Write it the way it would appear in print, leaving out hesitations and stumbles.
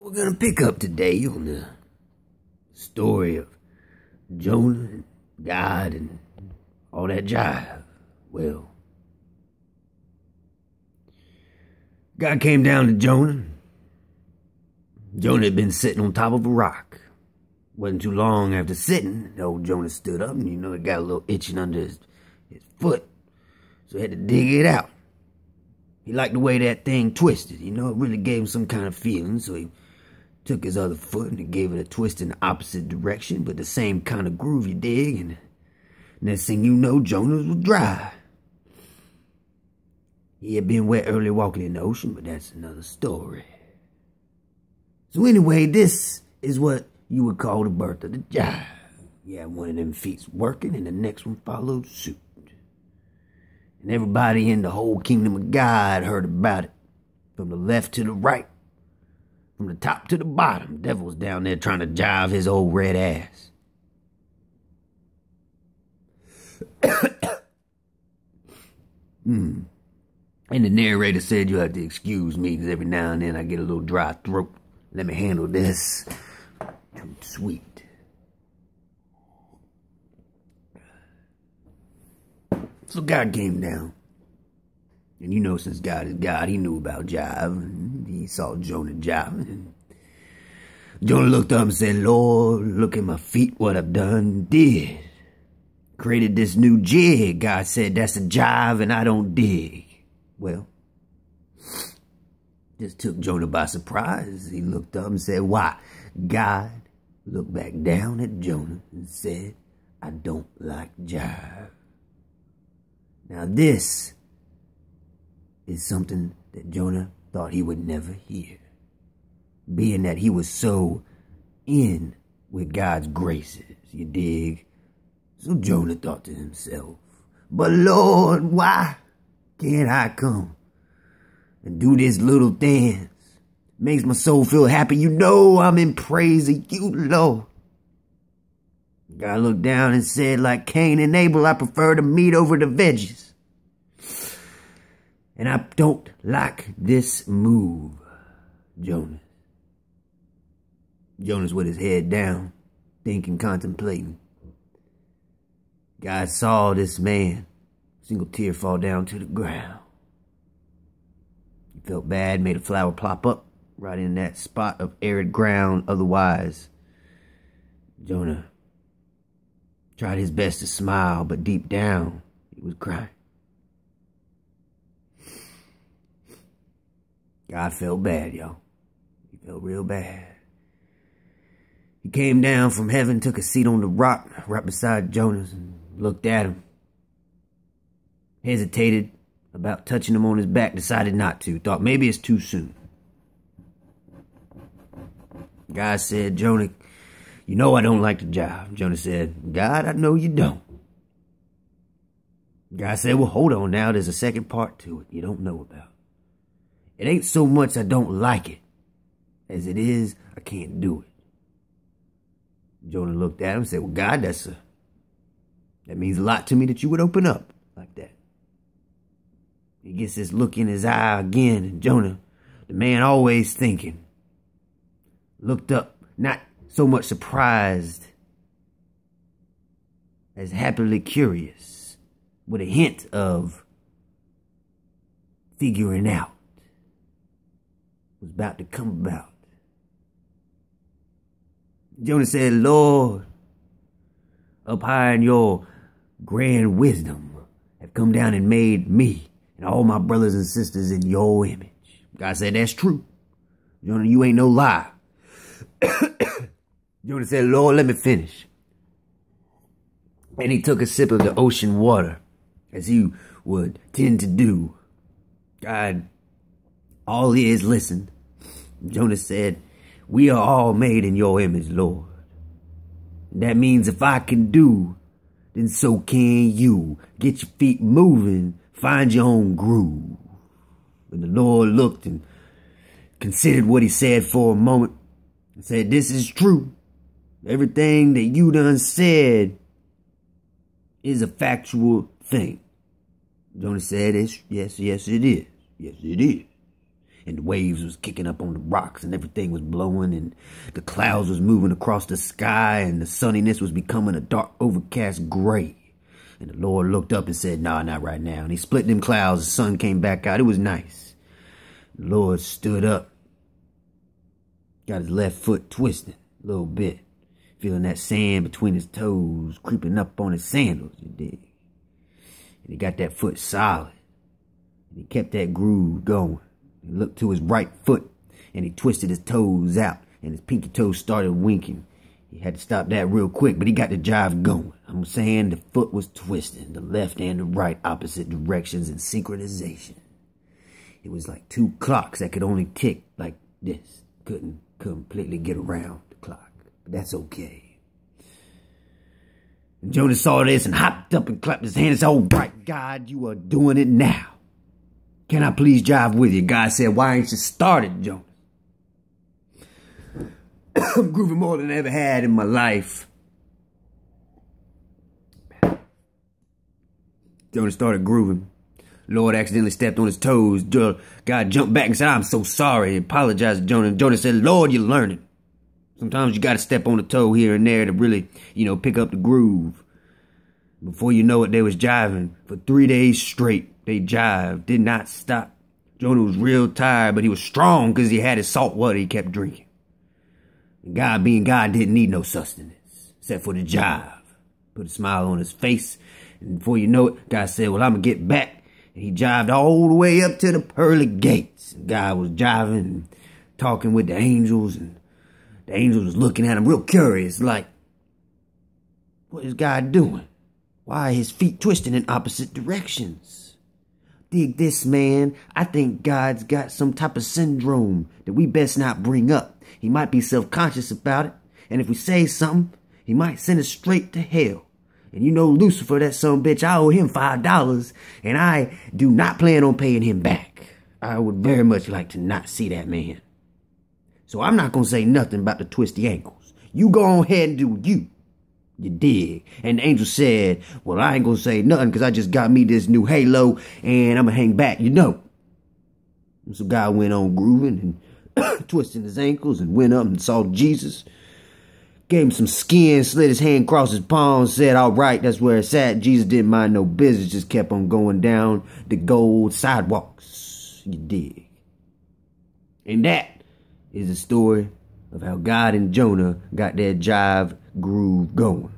We're gonna pick up today on the story of Jonah and God and all that jive. Well, God came down to Jonah. Jonah had been sitting on top of a rock. Wasn't too long after sitting, old Jonah stood up and he got a little itching under his foot. So he had to dig it out. He liked the way that thing twisted, it really gave him some kind of feeling. So he took his other foot and gave it a twist in the opposite direction, but the same kind of groove, you dig, and next thing you know, Jonah was dry. He had been wet early walking in the ocean, but that's another story. So anyway, this is what you would call the birth of the jive. You had one of them feet working and the next one followed suit. And everybody in the whole kingdom of God heard about it. From the left to the right. From the top to the bottom. The devil was down there trying to jive his old red ass. And the narrator said you have to excuse me because every now and then I get a little dry throat. Let me handle this. Too sweet. So God came down. And since God is God, he knew about jive. And he saw Jonah jiving. And Jonah looked up and said, Lord, look at my feet, what I've done, did. Created this new jig. God said, that's a jive and I don't dig. Well, this took Jonah by surprise. He looked up and said, why? God looked back down at Jonah and said, I don't like jive. Now this is something that Jonah thought he would never hear, being that he was so in with God's graces, you dig? So Jonah thought to himself, but Lord, why can't I come and do this little dance? Makes my soul feel happy. I'm in praise of you, Lord. God looked down and said, like Cain and Abel, I prefer the meat over the veggies. And I don't like this move, Jonas. Jonas with his head down, thinking, contemplating. God saw this man, single tear fall down to the ground. He felt bad, made a flower plop up right in that spot of arid ground. Otherwise, Jonah tried his best to smile, but deep down, he was crying. God felt bad, y'all. He felt real bad. He came down from heaven, took a seat on the rock right beside Jonah and looked at him. Hesitated about touching him on his back, decided not to. Thought maybe it's too soon. God said, Jonah, I don't like the job. Jonah said, God, I know you don't. God said, well, hold on now. There's a second part to it you don't know about. It ain't so much I don't like it as it is I can't do it. Jonah looked at him and said, well, God, that means a lot to me that you would open up like that. He gets this look in his eye again, and Jonah, the man always thinking, looked up, not so much surprised as happily curious, with a hint of figuring out was about to come about. Jonah said, Lord, up high in your grand wisdom, have come down and made me and all my brothers and sisters in your image. God said, that's true. Jonah, you ain't no lie. Jonah said, Lord, let me finish. And he took a sip of the ocean water, as he would tend to do. God, all ears listened. Jonah said, we are all made in your image, Lord. That means if I can do, then so can you. Get your feet moving, find your own groove. And the Lord looked and considered what he said for a moment and said, this is true. Everything that you done said is a factual thing. Jonah said, yes, it is. Yes, it is. And the waves was kicking up on the rocks, and everything was blowing, and the clouds was moving across the sky, and the sunniness was becoming a dark, overcast gray. And the Lord looked up and said, nah, not right now. And he split them clouds, the sun came back out. It was nice. The Lord stood up, got his left foot twisted a little bit, feeling that sand between his toes creeping up on his sandals, you dig? And he got that foot solid, and he kept that groove going. He looked to his right foot, and he twisted his toes out, and his pinky toes started winking. He had to stop that real quick, but he got the jive going. I'm saying the foot was twisting, the left and the right, opposite directions in synchronization. It was like two clocks that could only tick like this. Couldn't completely get around the clock, but that's okay. And Jonah saw this and hopped up and clapped his hands and said, all right, God, you are doing it now. Can I please jive with you? God said, why ain't you started, Jonah? I'm grooving more than I ever had in my life. Jonah started grooving. Lord accidentally stepped on his toes. God jumped back and said, I'm so sorry. He apologized to Jonah. Jonah said, Lord, you're learning. Sometimes you got to step on the toe here and there to really, pick up the groove. Before you know it, they was jiving for 3 days straight. They jived, did not stop. Jonah was real tired, but he was strong because he had his salt water he kept drinking. And God, being God, didn't need no sustenance, except for the jive. Put a smile on his face, and before you know it, God said, well, I'm going to get back. And he jived all the way up to the pearly gates. And God was jiving and talking with the angels, and the angels was looking at him real curious, like, what is God doing? Why are his feet twisting in opposite directions? Dig this, man. I think God's got some type of syndrome that we best not bring up. He might be self-conscious about it. And if we say something, he might send us straight to hell. And you know Lucifer, that son of a bitch, I owe him $5. And I do not plan on paying him back. I would very much like to not see that man. So I'm not going to say nothing about the twisty ankles. You go on ahead and do you. You dig? And the angel said, well, I ain't gonna say nothing because I just got me this new halo and I'm gonna hang back, And so God went on grooving and twisting his ankles and went up and saw Jesus. Gave him some skin, slid his hand across his palm, said, all right, that's where it's at. Jesus didn't mind no business, just kept on going down the gold sidewalks. You dig? And that is the story of how God and Jonah got their jive groove going.